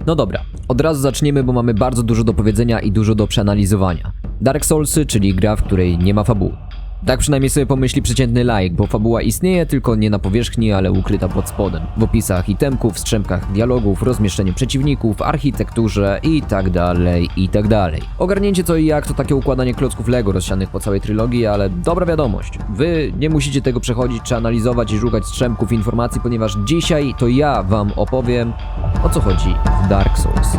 No dobra, od razu zaczniemy, bo mamy bardzo dużo do powiedzenia i dużo do przeanalizowania. Dark Soulsy, czyli gra, w której nie ma fabuły. Tak przynajmniej sobie pomyśli przeciętny laik, bo fabuła istnieje, tylko nie na powierzchni, ale ukryta pod spodem. W opisach itemków, strzępkach dialogów, rozmieszczeniu przeciwników, architekturze i tak dalej, i tak dalej. Ogarnięcie co i jak to takie układanie klocków Lego rozsianych po całej trylogii, ale dobra wiadomość. Wy nie musicie tego przechodzić czy analizować i szukać strzępków informacji, ponieważ dzisiaj to ja wam opowiem, o co chodzi w Dark Souls.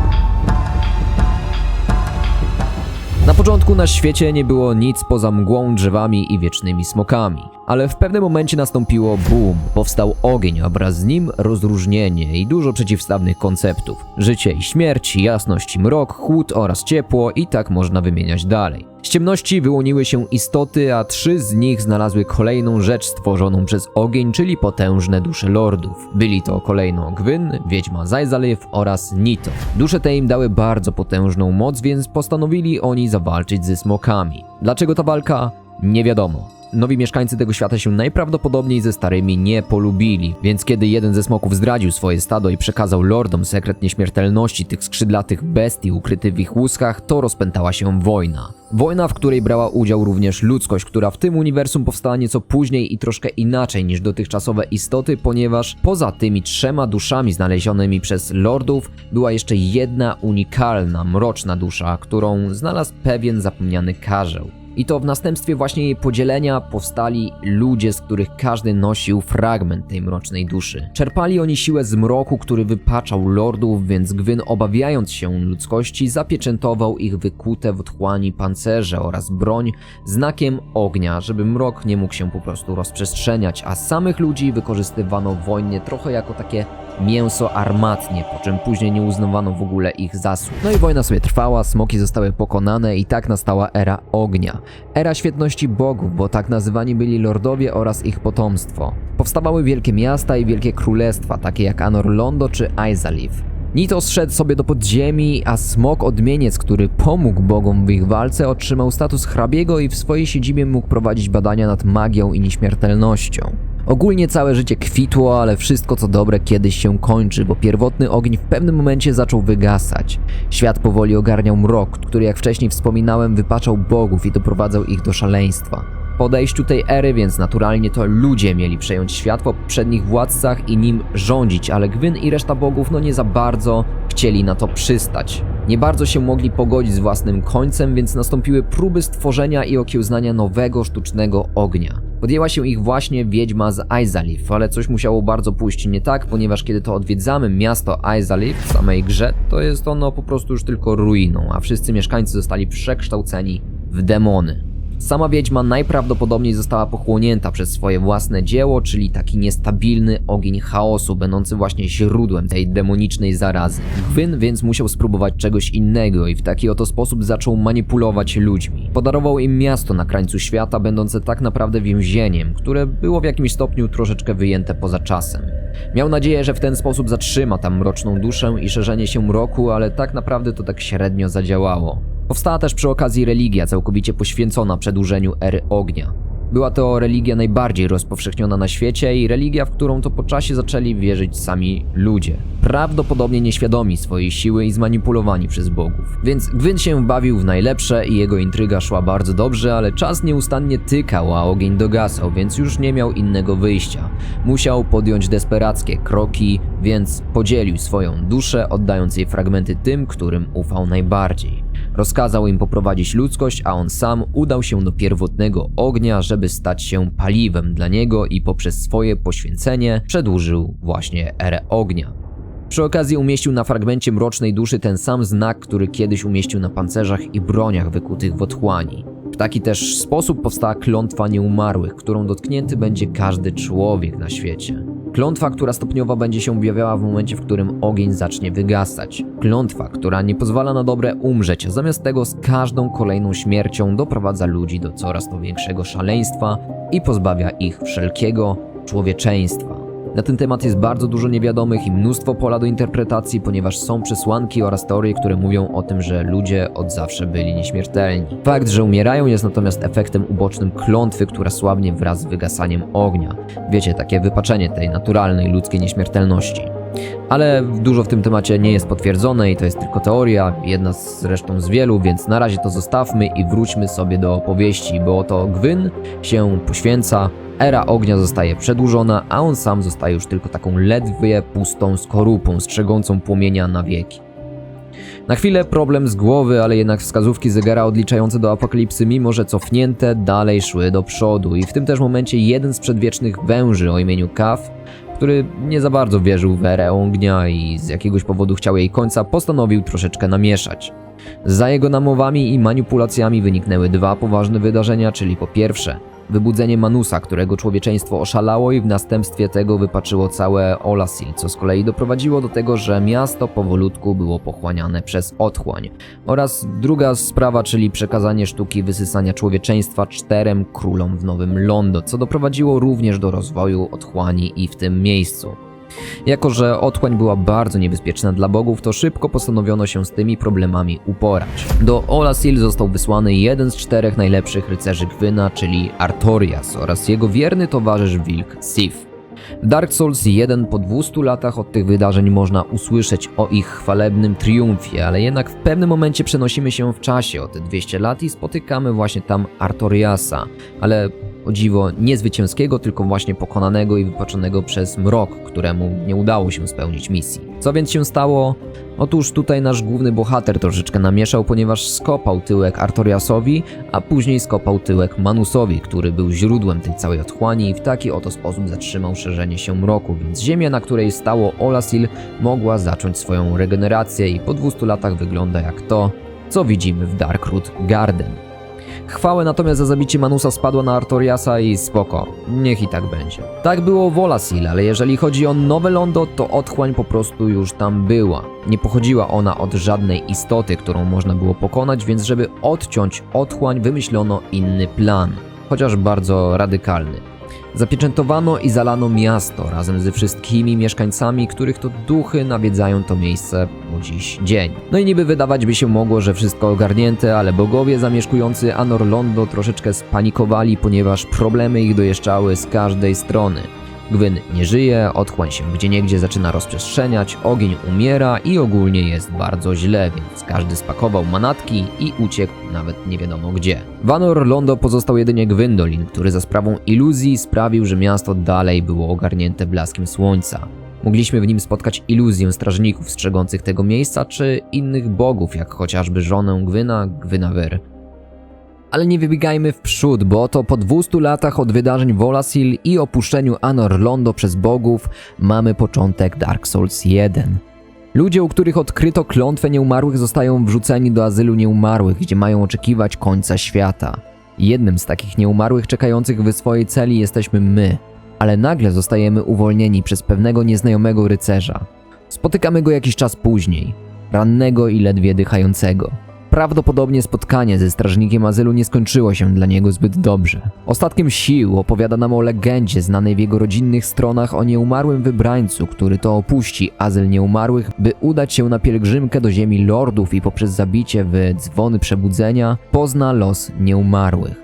Na początku na świecie nie było nic poza mgłą, drzewami i wiecznymi smokami. Ale w pewnym momencie nastąpiło boom, powstał ogień, a wraz z nim rozróżnienie i dużo przeciwstawnych konceptów. Życie i śmierć, jasność i mrok, chłód oraz ciepło i tak można wymieniać dalej. Z ciemności wyłoniły się istoty, a 3 z nich znalazły kolejną rzecz stworzoną przez ogień, czyli potężne dusze lordów. Byli to kolejno Gwyn, wiedźma z Izalith oraz Nito. Dusze te im dały bardzo potężną moc, więc postanowili oni zawalczyć ze smokami. Dlaczego ta walka? Nie wiadomo. Nowi mieszkańcy tego świata się najprawdopodobniej ze starymi nie polubili, więc kiedy jeden ze smoków zdradził swoje stado i przekazał lordom sekret nieśmiertelności tych skrzydlatych bestii ukrytych w ich łuskach, to rozpętała się wojna. Wojna, w której brała udział również ludzkość, która w tym uniwersum powstała nieco później i troszkę inaczej niż dotychczasowe istoty, ponieważ poza tymi 3 duszami znalezionymi przez lordów była jeszcze jedna unikalna, mroczna dusza, którą znalazł pewien zapomniany karzeł. I to w następstwie właśnie jej podzielenia powstali ludzie, z których każdy nosił fragment tej mrocznej duszy. Czerpali oni siłę z mroku, który wypaczał lordów, więc Gwyn, obawiając się ludzkości, zapieczętował ich wykute w otchłani pancerze oraz broń znakiem ognia, żeby mrok nie mógł się po prostu rozprzestrzeniać, a samych ludzi wykorzystywano w wojnie trochę jako takie mięso armatnie, po czym później nie uznawano w ogóle ich zasług. No i wojna sobie trwała, smoki zostały pokonane i tak nastała era ognia. Era świetności bogów, bo tak nazywani byli lordowie oraz ich potomstwo. Powstawały wielkie miasta i wielkie królestwa, takie jak Anor Londo czy Izalith. Nito zszedł sobie do podziemi, a smok odmieniec, który pomógł bogom w ich walce, otrzymał status hrabiego i w swojej siedzibie mógł prowadzić badania nad magią i nieśmiertelnością. Ogólnie całe życie kwitło, ale wszystko co dobre kiedyś się kończy, bo pierwotny ogień w pewnym momencie zaczął wygasać. Świat powoli ogarniał mrok, który jak wcześniej wspominałem wypaczał bogów i doprowadzał ich do szaleństwa. Po odejściu tej ery więc naturalnie to ludzie mieli przejąć świat po poprzednich władcach i nim rządzić, ale Gwyn i reszta bogów nie za bardzo chcieli na to przystać. Nie bardzo się mogli pogodzić z własnym końcem, więc nastąpiły próby stworzenia i okiełznania nowego sztucznego ognia. Podjęła się ich właśnie wiedźma z Izalith, ale coś musiało bardzo pójść nie tak, ponieważ kiedy to odwiedzamy miasto Izalith w samej grze, to jest ono po prostu już tylko ruiną, a wszyscy mieszkańcy zostali przekształceni w demony. Sama wiedźma najprawdopodobniej została pochłonięta przez swoje własne dzieło, czyli taki niestabilny ogień chaosu, będący właśnie źródłem tej demonicznej zarazy. Gwyn więc musiał spróbować czegoś innego i w taki oto sposób zaczął manipulować ludźmi. Podarował im miasto na krańcu świata, będące tak naprawdę więzieniem, które było w jakimś stopniu troszeczkę wyjęte poza czasem. Miał nadzieję, że w ten sposób zatrzyma tam mroczną duszę i szerzenie się mroku, ale tak naprawdę to tak średnio zadziałało. Powstała też przy okazji religia całkowicie poświęcona przedłużeniu ery ognia. Była to religia najbardziej rozpowszechniona na świecie i religia, w którą to po czasie zaczęli wierzyć sami ludzie. Prawdopodobnie nieświadomi swojej siły i zmanipulowani przez bogów. Więc Gwyn się bawił w najlepsze i jego intryga szła bardzo dobrze, ale czas nieustannie tykał, a ogień dogasał, więc już nie miał innego wyjścia. Musiał podjąć desperackie kroki, więc podzielił swoją duszę, oddając jej fragmenty tym, którym ufał najbardziej. Rozkazał im poprowadzić ludzkość, a on sam udał się do pierwotnego ognia, żeby stać się paliwem dla niego i poprzez swoje poświęcenie przedłużył właśnie erę ognia. Przy okazji umieścił na fragmencie mrocznej duszy ten sam znak, który kiedyś umieścił na pancerzach i broniach wykutych w otchłani. W taki też sposób powstała klątwa nieumarłych, którą dotknięty będzie każdy człowiek na świecie. Klątwa, która stopniowo będzie się objawiała w momencie, w którym ogień zacznie wygasać. Klątwa, która nie pozwala na dobre umrzeć, a zamiast tego z każdą kolejną śmiercią doprowadza ludzi do coraz to większego szaleństwa i pozbawia ich wszelkiego człowieczeństwa. Na ten temat jest bardzo dużo niewiadomych i mnóstwo pola do interpretacji, ponieważ są przesłanki oraz teorie, które mówią o tym, że ludzie od zawsze byli nieśmiertelni. Fakt, że umierają, jest natomiast efektem ubocznym klątwy, która słabnie wraz z wygasaniem ognia. Wiecie, takie wypaczenie tej naturalnej ludzkiej nieśmiertelności. Ale dużo w tym temacie nie jest potwierdzone i to jest tylko teoria, jedna zresztą z wielu, więc na razie to zostawmy i wróćmy sobie do opowieści, bo oto Gwyn się poświęca, era ognia zostaje przedłużona, a on sam zostaje już tylko taką ledwie pustą skorupą, strzegącą płomienia na wieki. Na chwilę problem z głowy, ale jednak wskazówki zegara odliczające do apokalipsy, mimo że cofnięte, dalej szły do przodu i w tym też momencie jeden z przedwiecznych węży o imieniu Kaf, który nie za bardzo wierzył w erę ognia i z jakiegoś powodu chciał jej końca, postanowił troszeczkę namieszać. Za jego namowami i manipulacjami wyniknęły dwa poważne wydarzenia, czyli po pierwsze wybudzenie Manusa, którego człowieczeństwo oszalało i w następstwie tego wypaczyło całe Olassil, co z kolei doprowadziło do tego, że miasto powolutku było pochłaniane przez otchłań. Oraz druga sprawa, czyli przekazanie sztuki wysysania człowieczeństwa 4 królom w Nowym Londo, co doprowadziło również do rozwoju otchłani i w tym miejscu. Jako że otchłań była bardzo niebezpieczna dla bogów, to szybko postanowiono się z tymi problemami uporać. Do Olassil został wysłany jeden z 4 najlepszych rycerzy Gwyna, czyli Artorias oraz jego wierny towarzysz wilk Sif. W Dark Souls 1 po 200 latach od tych wydarzeń można usłyszeć o ich chwalebnym triumfie, ale jednak w pewnym momencie przenosimy się w czasie o te 200 lat i spotykamy właśnie tam Artoriasa, ale o dziwo nie zwycięskiego, tylko właśnie pokonanego i wypaczonego przez mrok, któremu nie udało się spełnić misji. Co więc się stało? Otóż tutaj nasz główny bohater troszeczkę namieszał, ponieważ skopał tyłek Artoriasowi, a później skopał tyłek Manusowi, który był źródłem tej całej otchłani i w taki oto sposób zatrzymał szerzenie się mroku, więc ziemia, na której stało Olassil, mogła zacząć swoją regenerację i po 200 latach wygląda jak to, co widzimy w Darkroot Garden. Chwałę natomiast za zabicie Manusa spadła na Artoriasa i spoko, niech i tak będzie. Tak było w Olassil, ale jeżeli chodzi o Nowe Londo, to otchłań po prostu już tam była. Nie pochodziła ona od żadnej istoty, którą można było pokonać, więc żeby odciąć otchłań, wymyślono inny plan, chociaż bardzo radykalny. Zapieczętowano i zalano miasto razem ze wszystkimi mieszkańcami, których to duchy nawiedzają to miejsce po dziś dzień. No i niby wydawać by się mogło, że wszystko ogarnięte, ale bogowie zamieszkujący Anor Londo troszeczkę spanikowali, ponieważ problemy ich dojeżdżały z każdej strony. Gwyn nie żyje, otchłań się gdzieniegdzie zaczyna rozprzestrzeniać, ogień umiera i ogólnie jest bardzo źle, więc każdy spakował manatki i uciekł nawet nie wiadomo gdzie. W Anor Londo pozostał jedynie Gwyndolin, który za sprawą iluzji sprawił, że miasto dalej było ogarnięte blaskiem słońca. Mogliśmy w nim spotkać iluzję strażników strzegących tego miejsca, czy innych bogów, jak chociażby żonę Gwyna, Gwynawr. Ale nie wybiegajmy w przód, bo oto po 200 latach od wydarzeń w Olassil i opuszczeniu Anor Londo przez bogów mamy początek Dark Souls 1. Ludzie, u których odkryto klątwę nieumarłych, zostają wrzuceni do azylu nieumarłych, gdzie mają oczekiwać końca świata. Jednym z takich nieumarłych czekających w swojej celi jesteśmy my, ale nagle zostajemy uwolnieni przez pewnego nieznajomego rycerza. Spotykamy go jakiś czas później, rannego i ledwie dychającego. Prawdopodobnie spotkanie ze strażnikiem azylu nie skończyło się dla niego zbyt dobrze. Ostatkiem sił opowiada nam o legendzie znanej w jego rodzinnych stronach o nieumarłym wybrańcu, który to opuści azyl nieumarłych, by udać się na pielgrzymkę do ziemi lordów i poprzez zabicie w dzwony przebudzenia pozna los nieumarłych.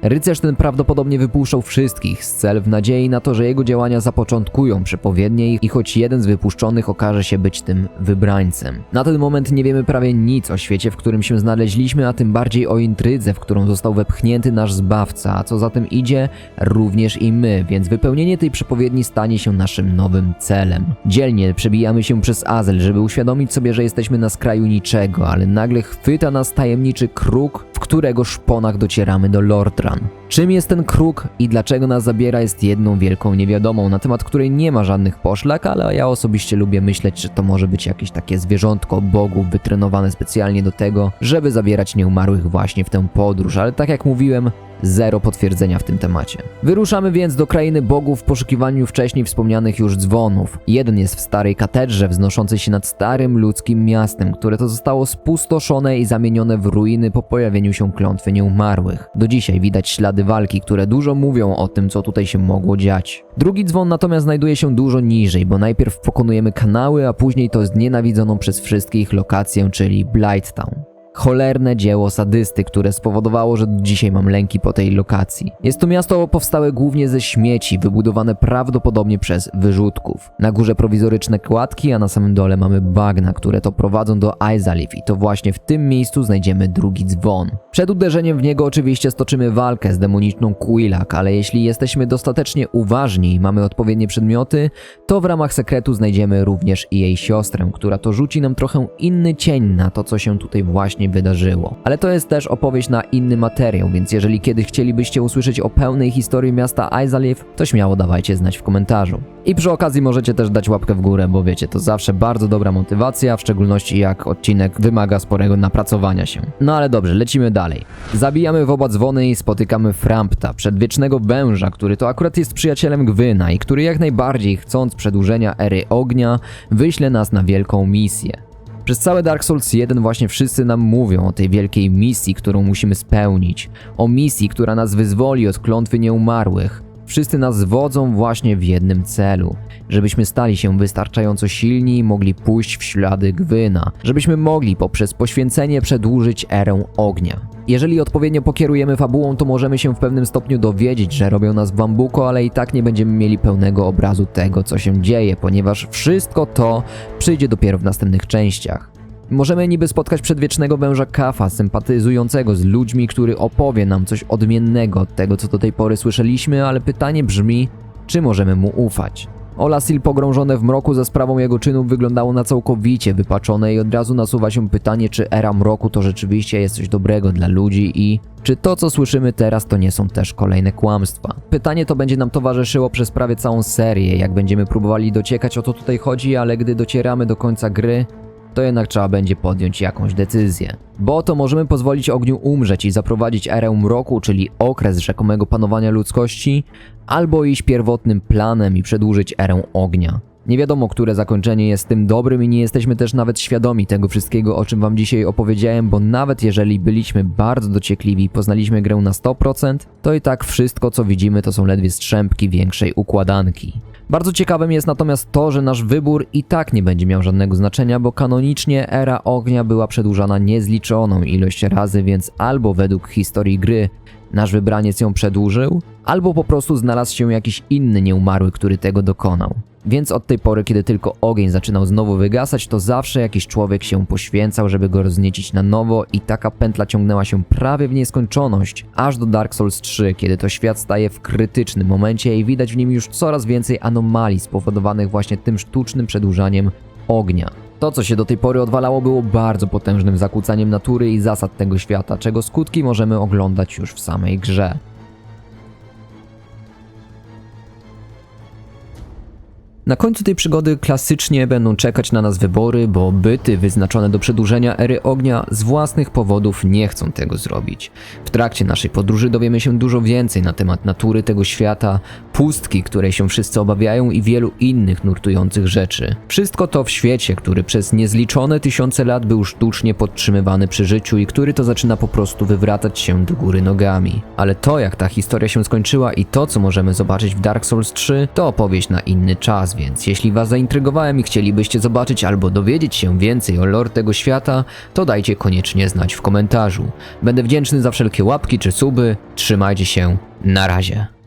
Rycerz ten prawdopodobnie wypuszczał wszystkich z cel w nadziei na to, że jego działania zapoczątkują przepowiednie i choć jeden z wypuszczonych okaże się być tym wybrańcem. Na ten moment nie wiemy prawie nic o świecie, w którym się znaleźliśmy, a tym bardziej o intrydze, w którą został wepchnięty nasz zbawca, a co za tym idzie, również i my, więc wypełnienie tej przepowiedni stanie się naszym nowym celem. Dzielnie przebijamy się przez azyl, żeby uświadomić sobie, że jesteśmy na skraju niczego, ale nagle chwyta nas tajemniczy kruk, w którego szponach docieramy do Lordran. Czym jest ten kruk i dlaczego nas zabiera, jest jedną wielką niewiadomą, na temat której nie ma żadnych poszlak, ale ja osobiście lubię myśleć, że to może być jakieś takie zwierzątko bogów wytrenowane specjalnie do tego, żeby zabierać nieumarłych właśnie w tę podróż, ale tak jak mówiłem, zero potwierdzenia w tym temacie. Wyruszamy więc do krainy bogów w poszukiwaniu wcześniej wspomnianych już dzwonów. Jeden jest w starej katedrze wznoszącej się nad starym ludzkim miastem, które to zostało spustoszone i zamienione w ruiny po pojawieniu się klątwy nieumarłych. Do dzisiaj widać ślady walki, które dużo mówią o tym, co tutaj się mogło dziać. Drugi dzwon natomiast znajduje się dużo niżej, bo najpierw pokonujemy kanały, a później to znienawidzoną przez wszystkich lokację, czyli Blighttown. Cholerne dzieło sadysty, które spowodowało, że do dzisiaj mam lęki po tej lokacji. Jest to miasto powstałe głównie ze śmieci, wybudowane prawdopodobnie przez wyrzutków. Na górze prowizoryczne kładki, a na samym dole mamy bagna, które to prowadzą do Izalith i to właśnie w tym miejscu znajdziemy drugi dzwon. Przed uderzeniem w niego oczywiście stoczymy walkę z demoniczną Quilak, ale jeśli jesteśmy dostatecznie uważni i mamy odpowiednie przedmioty, to w ramach sekretu znajdziemy również i jej siostrę, która to rzuci nam trochę inny cień na to, co się tutaj właśnie wydarzyło. Ale to jest też opowieść na inny materiał, więc jeżeli kiedyś chcielibyście usłyszeć o pełnej historii miasta Izalith, to śmiało dawajcie znać w komentarzu. I przy okazji możecie też dać łapkę w górę, bo wiecie, to zawsze bardzo dobra motywacja, w szczególności jak odcinek wymaga sporego napracowania się. No ale dobrze, lecimy dalej. Zabijamy w oba dzwony i spotykamy Frampta, przedwiecznego węża, który to akurat jest przyjacielem Gwyna i który jak najbardziej, chcąc przedłużenia ery ognia, wyśle nas na wielką misję. Przez całe Dark Souls 1 właśnie wszyscy nam mówią o tej wielkiej misji, którą musimy spełnić. O misji, która nas wyzwoli od klątwy nieumarłych. Wszyscy nas zwodzą właśnie w jednym celu. Żebyśmy stali się wystarczająco silni i mogli pójść w ślady Gwyna. Żebyśmy mogli poprzez poświęcenie przedłużyć erę ognia. Jeżeli odpowiednio pokierujemy fabułą, to możemy się w pewnym stopniu dowiedzieć, że robią nas w bambuko, ale i tak nie będziemy mieli pełnego obrazu tego, co się dzieje, ponieważ wszystko to przyjdzie dopiero w następnych częściach. Możemy niby spotkać przedwiecznego węża Kafa, sympatyzującego z ludźmi, który opowie nam coś odmiennego od tego, co do tej pory słyszeliśmy, ale pytanie brzmi, czy możemy mu ufać? Olasil pogrążone w mroku za sprawą jego czynów wyglądało na całkowicie wypaczone i od razu nasuwa się pytanie, czy era mroku to rzeczywiście jest coś dobrego dla ludzi i czy to, co słyszymy teraz, to nie są też kolejne kłamstwa. Pytanie to będzie nam towarzyszyło przez prawie całą serię, jak będziemy próbowali dociekać, o co tutaj chodzi, ale gdy docieramy do końca gry, to jednak trzeba będzie podjąć jakąś decyzję. Bo oto możemy pozwolić ogniu umrzeć i zaprowadzić erę mroku, czyli okres rzekomego panowania ludzkości, albo iść pierwotnym planem i przedłużyć erę ognia. Nie wiadomo, które zakończenie jest tym dobrym i nie jesteśmy też nawet świadomi tego wszystkiego, o czym wam dzisiaj opowiedziałem, bo nawet jeżeli byliśmy bardzo dociekliwi i poznaliśmy grę na 100%, to i tak wszystko, co widzimy, to są ledwie strzępki większej układanki. Bardzo ciekawym jest natomiast to, że nasz wybór i tak nie będzie miał żadnego znaczenia, bo kanonicznie era ognia była przedłużana niezliczoną ilość razy, więc albo według historii gry nasz wybraniec ją przedłużył, albo po prostu znalazł się jakiś inny nieumarły, który tego dokonał. Więc od tej pory, kiedy tylko ogień zaczynał znowu wygasać, to zawsze jakiś człowiek się poświęcał, żeby go rozniecić na nowo i taka pętla ciągnęła się prawie w nieskończoność, aż do Dark Souls 3, kiedy to świat staje w krytycznym momencie i widać w nim już coraz więcej anomalii spowodowanych właśnie tym sztucznym przedłużaniem ognia. To, co się do tej pory odwalało, było bardzo potężnym zakłócaniem natury i zasad tego świata, czego skutki możemy oglądać już w samej grze. Na końcu tej przygody klasycznie będą czekać na nas wybory, bo byty wyznaczone do przedłużenia ery ognia z własnych powodów nie chcą tego zrobić. W trakcie naszej podróży dowiemy się dużo więcej na temat natury tego świata, pustki, której się wszyscy obawiają i wielu innych nurtujących rzeczy. Wszystko to w świecie, który przez niezliczone tysiące lat był sztucznie podtrzymywany przy życiu i który to zaczyna po prostu wywracać się do góry nogami. Ale to, jak ta historia się skończyła i to, co możemy zobaczyć w Dark Souls 3, to opowieść na inny czas, więc jeśli was zaintrygowałem i chcielibyście zobaczyć albo dowiedzieć się więcej o lore tego świata, to dajcie koniecznie znać w komentarzu. Będę wdzięczny za wszelkie łapki czy suby. Trzymajcie się, na razie.